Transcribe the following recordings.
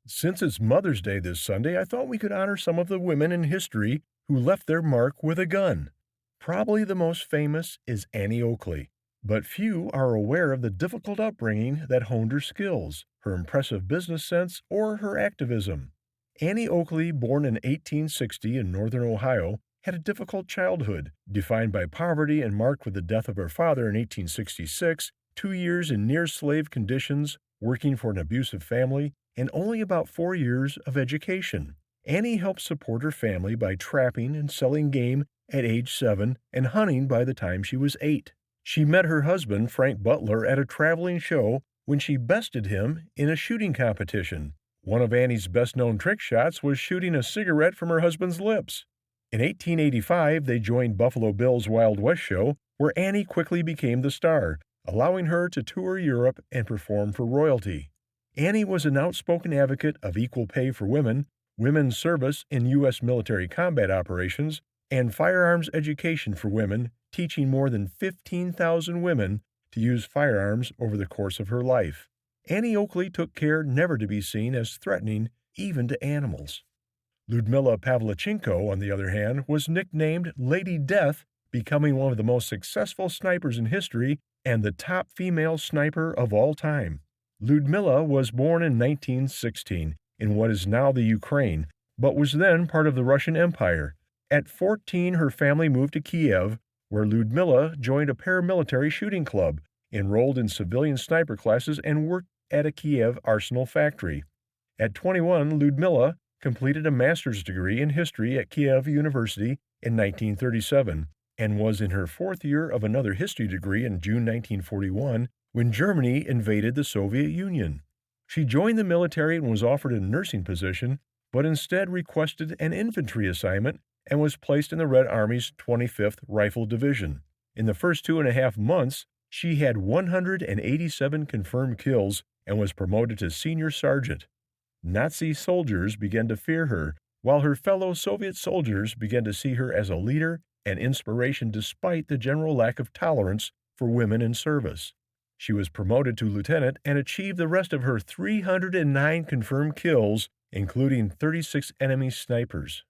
Since it's Mother's Day this Sunday, I thought we could honor some of the women in history who left their mark with a gun. Probably the most famous is Annie Oakley, but few are aware of the difficult upbringing that honed her skills, her impressive business sense, or her activism. Annie Oakley, born in 1860 in northern Ohio, had a difficult childhood, defined by poverty and marked with the death of her father in 1866, 2 years in near slave conditions, working for an abusive family, and only about 4 years of education. Annie helped support her family by trapping and selling game at age 7 and hunting by the time she was 8. She met her husband, Frank Butler, at a traveling show when she bested him in a shooting competition. One of Annie's best known trick shots was shooting a cigarette from her husband's lips. In 1885, they joined Buffalo Bill's Wild West show, where Annie quickly became the star, allowing her to tour Europe and perform for royalty. Annie was an outspoken advocate of equal pay for women, women's service in U.S. military combat operations, and firearms education for women, teaching more than 15,000 women to use firearms over the course of her life. Annie Oakley took care never to be seen as threatening even to animals. Ludmila Pavlichenko, on the other hand, was nicknamed Lady Death, becoming one of the most successful snipers in history and the top female sniper of all time. Ludmila was born in 1916 in what is now the Ukraine, but was then part of the Russian Empire. At 14, her family moved to Kiev, where Ludmila joined a paramilitary shooting club, enrolled in civilian sniper classes, and worked at a Kiev arsenal factory. At 21, Ludmila completed a master's degree in history at Kiev University in 1937 and was in her fourth year of another history degree in June 1941 when Germany invaded the Soviet Union. She joined the military and was offered a nursing position, but instead requested an infantry assignment and was placed in the Red Army's 25th Rifle Division. In the first 2.5 months, she had 187 confirmed kills and was promoted to senior sergeant. Nazi soldiers began to fear her, while her fellow Soviet soldiers began to see her as a leader and inspiration despite the general lack of tolerance for women in service. She was promoted to lieutenant and achieved the rest of her 309 confirmed kills, including 36 enemy snipers.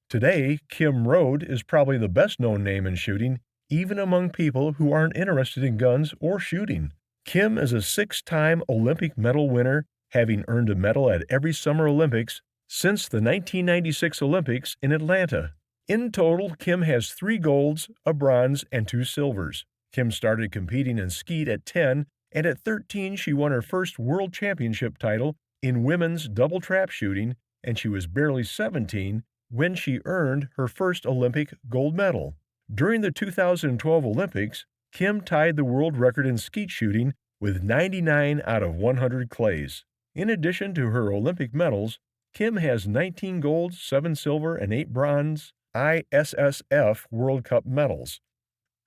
Today, Kim Rhode is probably the best-known name in shooting, even among people who aren't interested in guns or shooting. Kim is a 6-time Olympic medal winner, having earned a medal at every Summer Olympics since the 1996 Olympics in Atlanta. In total, Kim has 3 golds, a bronze, and 2 silvers. Kim started competing in skeet at 10, and at 13 she won her first world championship title in women's double trap shooting, and she was barely 17 when she earned her first Olympic gold medal. During the 2012 Olympics, Kim tied the world record in skeet shooting with 99 out of 100 clays. In addition to her Olympic medals, Kim has 19 gold, 7 silver, and 8 bronze ISSF World Cup medals.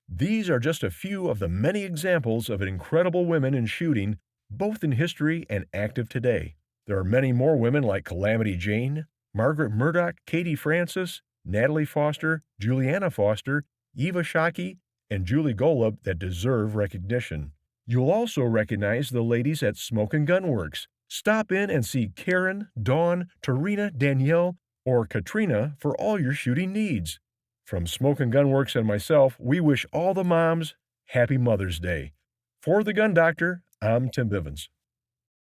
These are just a few of the many examples of incredible women in shooting, both in history and active today. There are many more women like Calamity Jane, Margaret Murdoch, Katie Francis, Natalie Foster, Juliana Foster, Eva Shockey, and Julie Golub that deserve recognition. You'll also recognize the ladies at Smoke and Gun Works. Stop in and see Karen, Dawn, Tarina, Danielle, or Katrina for all your shooting needs. From Smoke and Gun Works and myself, we wish all the moms Happy Mother's Day. For the Gun Doctor, I'm Tim Bivens.